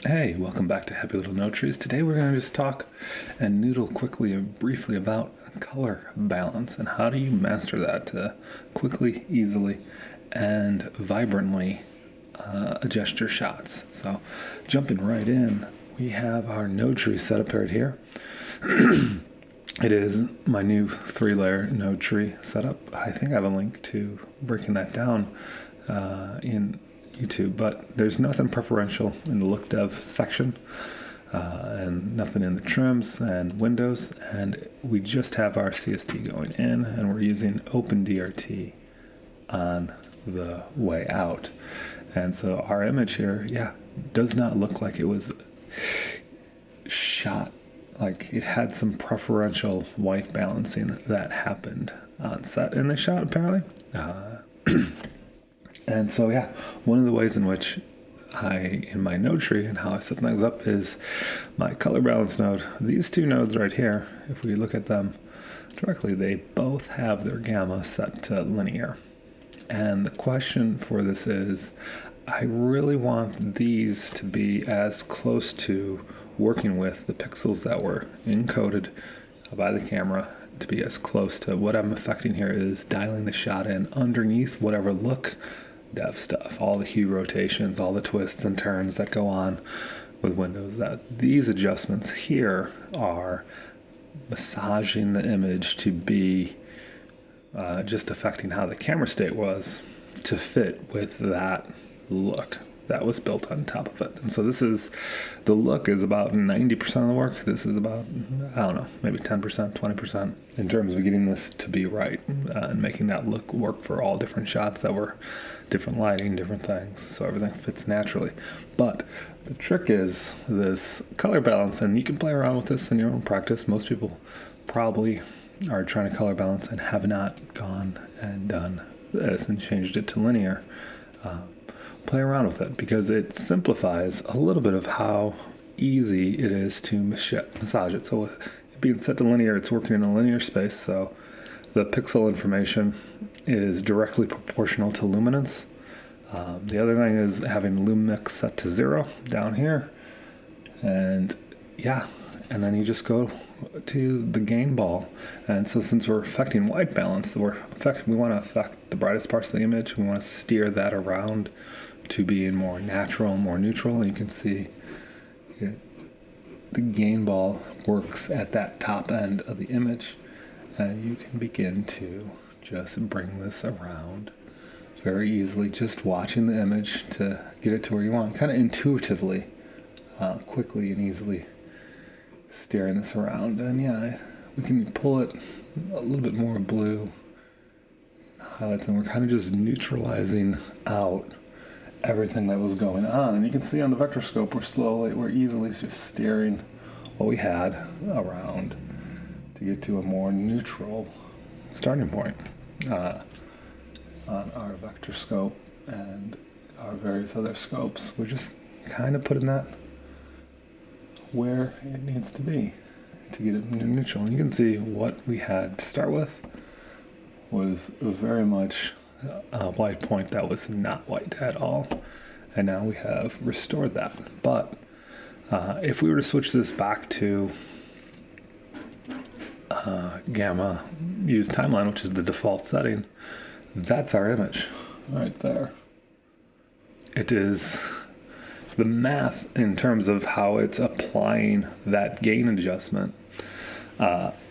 Hey, welcome back to Happy Little Node Trees. Today we're going to just talk and noodle quickly and briefly about color balance and how do you master that to quickly, easily, and vibrantly adjust your shots. So jumping right in, we have our node tree set up right here. It is my new 3-layer node tree setup. I think I have a link to breaking that down in YouTube, but there's nothing preferential in the look dev section and nothing in the trims and windows, and we just have our CST going in and we're using OpenDRT on the way out. And so our image here, does not look like it was shot, like it had some preferential white balancing that happened on set in the shot apparently. And so, one of the ways in which in my node tree and how I set things up is my color balance node. These two nodes right here, if we look at them directly, they both have their gamma set to linear. And the question for this is, I really want these to be as close to working with the pixels that were encoded by the camera to be as close to what I'm affecting here is dialing the shot in underneath whatever look dev stuff, all the hue rotations, all the twists and turns that go on with Windows. That these adjustments here are massaging the image to be just affecting how the camera state was to fit with that look that was built on top of it. And so the look is about 90% of the work. This is about, I don't know, maybe 10%, 20% in terms of getting this to be right and making that look work for all different shots that were different lighting, different things. So everything fits naturally. But the trick is this color balance, and you can play around with this in your own practice. Most people probably are trying to color balance and have not gone and done this and changed it to linear. Play around with it because it simplifies a little bit of how easy it is to massage it. So being set to linear, it's working in a linear space, so the pixel information is directly proportional to luminance. The other thing is having lumix set to 0 down here, and then you just go to the gain ball. And so since we're affecting white balance, we want to affect the brightest parts of the image. We want to steer that around to being more natural, more neutral. And you can see the gain ball works at that top end of the image, and you can begin to just bring this around very easily, just watching the image to get it to where you want, kind of intuitively, quickly and easily steering this around. And we can pull it a little bit more blue highlights, and we're kind of just neutralizing out everything that was going on. And you can see on the vector scope, we're easily just steering what we had around to get to a more neutral starting point on our vector scope and our various other scopes. We're just kind of putting that where it needs to be to get it neutral. And you can see what we had to start with was very much a white point that was not white at all, and now we have restored that. But if we were to switch this back to gamma use timeline, which is the default setting, that's our image right there. It is the math in terms of how it's applying that gain adjustment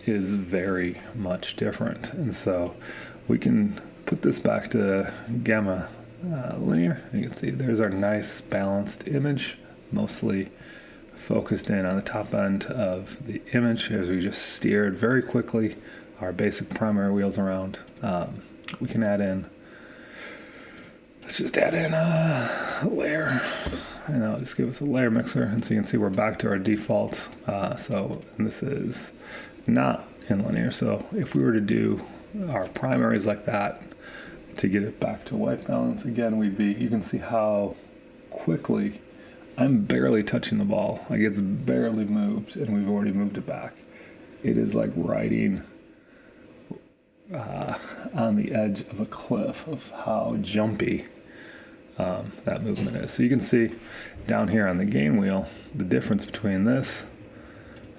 is very much different. And so we can put this back to gamma linear. You can see there's our nice balanced image, mostly focused in on the top end of the image as we just steered very quickly our basic primary wheels around. We can let's just add in a layer, and I'll just give us a layer mixer, and so you can see we're back to our default. And this is not in linear, so if we were to do our primaries like that to get it back to white balance, again, you can see how quickly I'm barely touching the ball. Like, it's barely moved, and we've already moved it back. It is like riding on the edge of a cliff of how jumpy that movement is. So you can see down here on the gain wheel, the difference between this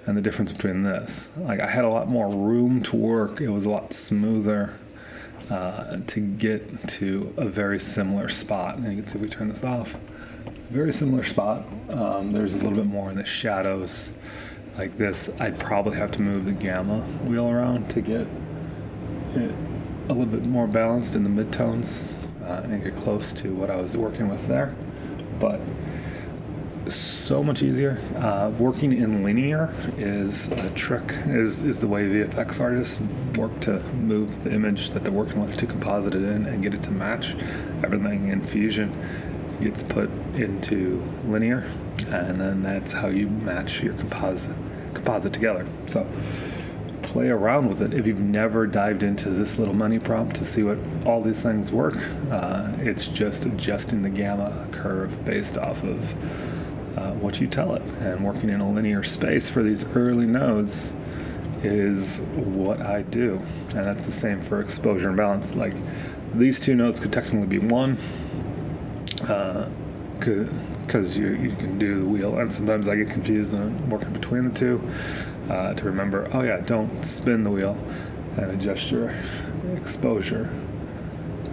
and the difference between this. Like, I had a lot more room to work. It was a lot smoother to get to a very similar spot. And you can see if we turn this off, very similar spot. There's a little bit more in the shadows like this. I'd probably have to move the gamma wheel around to get it a little bit more balanced in the midtones and get close to what I was working with there. But so much easier. Working in linear is a trick, is the way VFX artists work to move the image that they're working with to composite it in and get it to match. Everything in Fusion gets put into linear, and then that's how you match your composite together. So play around with it. If you've never dived into this little money prompt to see what all these things work, it's just adjusting the gamma curve based off of what you tell it. And working in a linear space for these early nodes is what I do. And that's the same for exposure and balance. Like, these two nodes could technically be one, because you can do the wheel. And sometimes I get confused and I'm working between the two to remember, oh yeah, don't spin the wheel, and adjust your exposure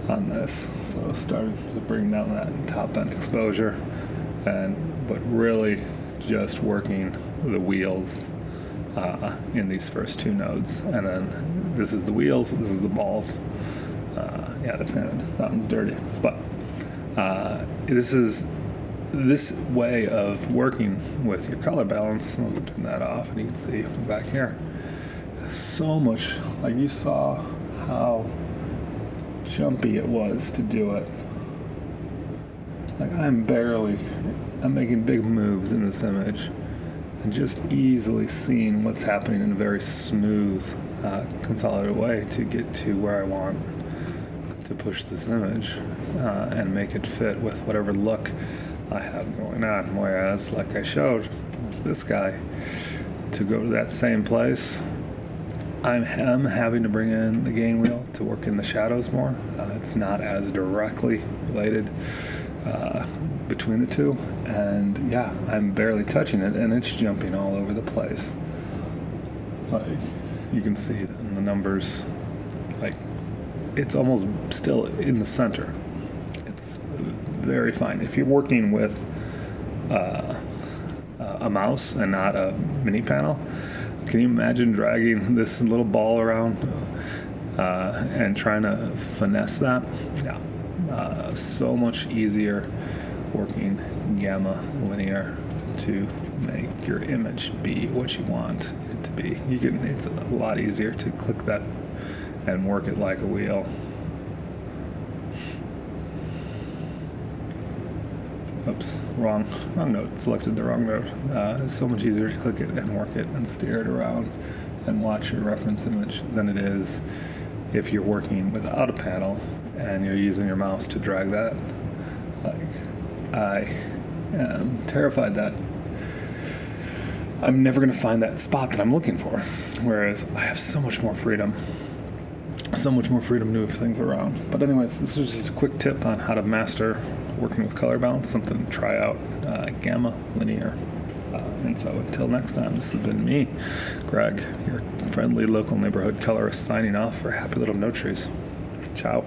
on this. So starting to bring down that top down exposure, but really just working the wheels in these first two nodes. And then this is the wheels, this is the balls. Yeah, that sounds dirty, but this way of working with your color balance. I'll turn that off, and you can see back here, so much. Like, you saw how jumpy it was to do it. Like, I'm making big moves in this image and just easily seeing what's happening in a very smooth, consolidated way to get to where I want to push this image and make it fit with whatever look I have going on. Whereas, like I showed this guy, to go to that same place, I'm having to bring in the gain wheel to work in the shadows more. It's not as directly related between the two, and yeah, I'm barely touching it, and it's jumping all over the place. Like, you can see it in the numbers. Like, it's almost still in the center. It's very fine. If you're working with a mouse and not a mini panel, can you imagine dragging this little ball around and trying to finesse that? Yeah. So much easier working gamma linear to make your image be what you want it to be. It's a lot easier to click that and work it like a wheel. Oops, wrong node. Selected the wrong node. It's so much easier to click it and work it and steer it around and watch your reference image than it is if you're working without a panel and you're using your mouse to drag that. Like, I am terrified that I'm never going to find that spot that I'm looking for. Whereas I have so much more freedom to move things around. But anyways, this is just a quick tip on how to master working with color balance, something to try out, gamma linear. And so until next time, this has been me, Greg, your friendly local neighborhood colorist, signing off for Happy Little Node Trees. Ciao.